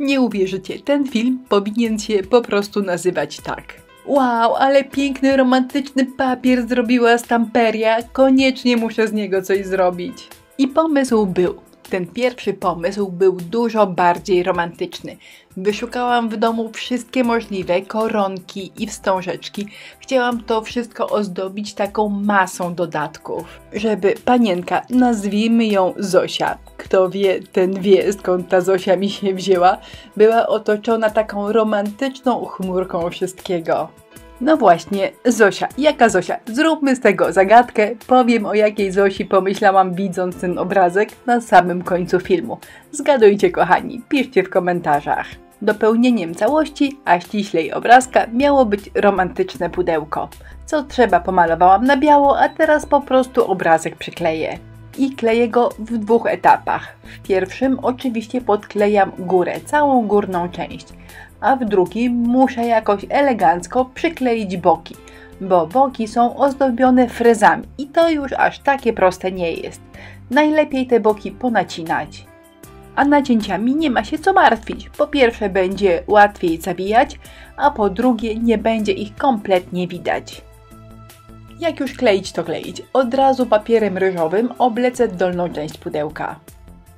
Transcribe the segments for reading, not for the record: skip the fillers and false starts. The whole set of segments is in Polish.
Nie uwierzycie, ten film powinien się po prostu nazywać tak. Wow, ale piękny, romantyczny papier zrobiła Stamperia, koniecznie muszę z niego coś zrobić. I pomysł był. Ten pierwszy pomysł był dużo bardziej romantyczny. Wyszukałam w domu wszystkie możliwe koronki i wstążeczki. Chciałam to wszystko ozdobić taką masą dodatków. Żeby panienka, nazwijmy ją Zosia, kto wie, ten wie skąd ta Zosia mi się wzięła, była otoczona taką romantyczną chmurką wszystkiego. No właśnie, Zosia. Jaka Zosia? Zróbmy z tego zagadkę. Powiem, o jakiej Zosi pomyślałam, widząc ten obrazek na samym końcu filmu. Zgadujcie, kochani, piszcie w komentarzach. Dopełnieniem całości, a ściślej obrazka, miało być romantyczne pudełko. Co trzeba, pomalowałam na biało, a teraz po prostu obrazek przykleję. I kleję go w dwóch etapach. W pierwszym oczywiście podklejam górę, całą górną część, a w drugim muszę jakoś elegancko przykleić boki, bo boki są ozdobione frezami i to już aż takie proste nie jest. Najlepiej te boki ponacinać. A nacięciami nie ma się co martwić. Po pierwsze będzie łatwiej zawijać, a po drugie nie będzie ich kompletnie widać. Jak już kleić, to kleić. Od razu papierem ryżowym oblecę dolną część pudełka.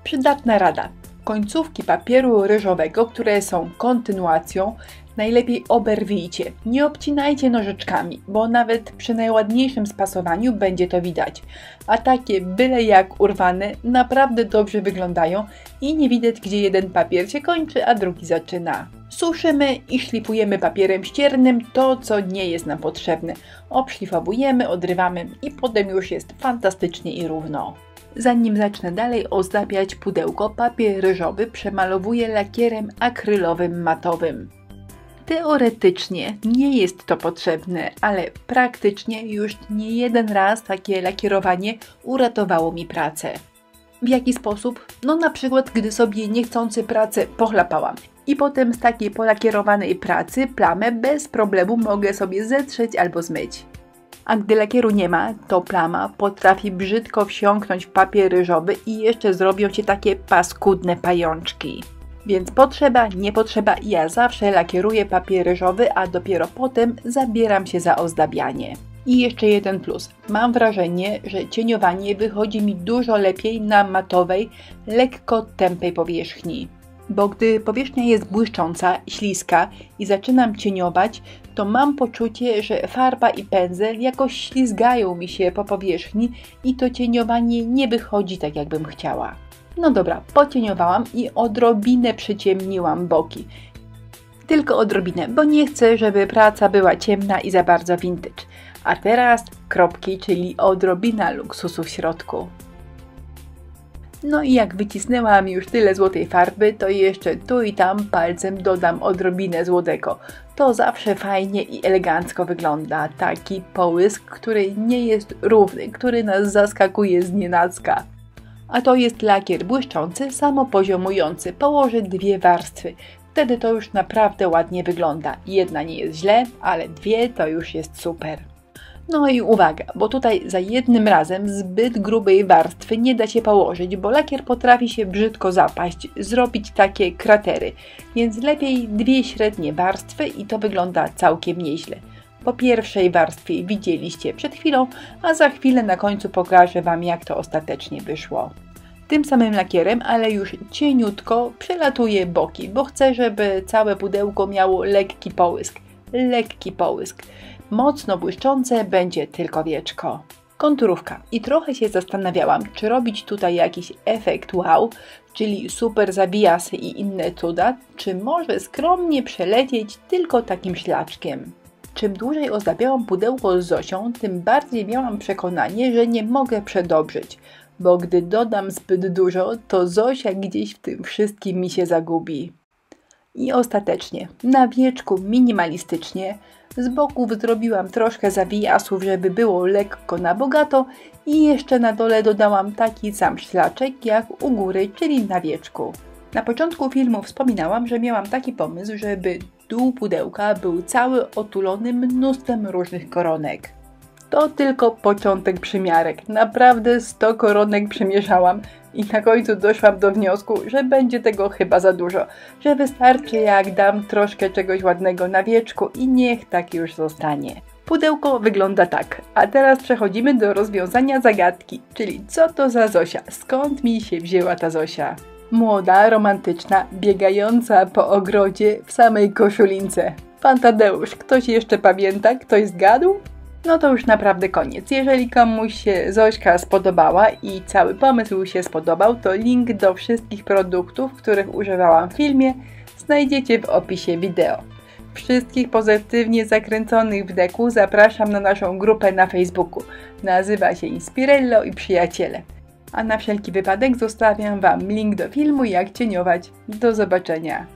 Przydatna rada. Końcówki papieru ryżowego, które są kontynuacją, najlepiej oberwijcie. Nie obcinajcie nożyczkami, bo nawet przy najładniejszym spasowaniu będzie to widać. A takie byle jak urwane naprawdę dobrze wyglądają i nie widać, gdzie jeden papier się kończy, a drugi zaczyna. Suszymy i szlifujemy papierem ściernym to, co nie jest nam potrzebne. Obszlifowujemy, odrywamy i potem już jest fantastycznie i równo. Zanim zacznę dalej ozdabiać pudełko, papier ryżowy przemalowuję lakierem akrylowym matowym. Teoretycznie nie jest to potrzebne, ale praktycznie już nie jeden raz takie lakierowanie uratowało mi pracę. W jaki sposób? No na przykład, gdy sobie niechcący pracę pochlapałam i potem z takiej polakierowanej pracy plamę bez problemu mogę sobie zetrzeć albo zmyć. A gdy lakieru nie ma, to plama potrafi brzydko wsiąknąć w papier ryżowy i jeszcze zrobią się takie paskudne pajączki. Więc potrzeba, nie potrzeba, ja zawsze lakieruję papier ryżowy, a dopiero potem zabieram się za ozdabianie. I jeszcze jeden plus. Mam wrażenie, że cieniowanie wychodzi mi dużo lepiej na matowej, lekko tępej powierzchni. Bo gdy powierzchnia jest błyszcząca, śliska i zaczynam cieniować, to mam poczucie, że farba i pędzel jakoś ślizgają mi się po powierzchni i to cieniowanie nie wychodzi tak, jakbym chciała. No dobra, pocieniowałam i odrobinę przyciemniłam boki. Tylko odrobinę, bo nie chcę, żeby praca była ciemna i za bardzo vintage. A teraz kropki, czyli odrobina luksusu w środku. No i jak wycisnęłam już tyle złotej farby, to jeszcze tu i tam palcem dodam odrobinę złotego. To zawsze fajnie i elegancko wygląda. Taki połysk, który nie jest równy, który nas zaskakuje znienacka. A to jest lakier błyszczący, samopoziomujący. Położę dwie warstwy. Wtedy to już naprawdę ładnie wygląda. Jedna nie jest źle, ale dwie to już jest super. No i uwaga, bo tutaj za jednym razem zbyt grubej warstwy nie da się położyć, bo lakier potrafi się brzydko zapaść, zrobić takie kratery, więc lepiej dwie średnie warstwy i to wygląda całkiem nieźle. Po pierwszej warstwie widzieliście przed chwilą, a za chwilę na końcu pokażę Wam, jak to ostatecznie wyszło. Tym samym lakierem, ale już cieniutko przelatuję boki, bo chcę, żeby całe pudełko miało lekki połysk. Lekki połysk. Mocno błyszczące będzie tylko wieczko. Konturówka. I trochę się zastanawiałam, czy robić tutaj jakiś efekt wow, czyli super zawijasy i inne cuda, czy może skromnie przelecieć tylko takim szlaczkiem. Czym dłużej ozdabiałam pudełko z Zosią, tym bardziej miałam przekonanie, że nie mogę przedobrzyć, bo gdy dodam zbyt dużo, to Zosia gdzieś w tym wszystkim mi się zagubi. I ostatecznie, na wieczku minimalistycznie, z boków zrobiłam troszkę zawijasów, żeby było lekko na bogato i jeszcze na dole dodałam taki sam szlaczek jak u góry, czyli na wieczku. Na początku filmu wspominałam, że miałam taki pomysł, żeby dół pudełka był cały otulony mnóstwem różnych koronek. To tylko początek przymiarek. Naprawdę 100 koronek przemieszałam i na końcu doszłam do wniosku, że będzie tego chyba za dużo. Że wystarczy jak dam troszkę czegoś ładnego na wieczku i niech tak już zostanie. Pudełko wygląda tak, a teraz przechodzimy do rozwiązania zagadki, czyli co to za Zosia, skąd mi się wzięła ta Zosia? Młoda, romantyczna, biegająca po ogrodzie w samej koszulince. Pan Tadeusz, ktoś jeszcze pamięta? Ktoś zgadł? No to już naprawdę koniec. Jeżeli komuś się Zośka spodobała i cały pomysł się spodobał, to link do wszystkich produktów, których używałam w filmie, znajdziecie w opisie wideo. Wszystkich pozytywnie zakręconych w deku zapraszam na naszą grupę na Facebooku. Nazywa się Inspirello i Przyjaciele. A na wszelki wypadek zostawiam Wam link do filmu Jak cieniować. Do zobaczenia.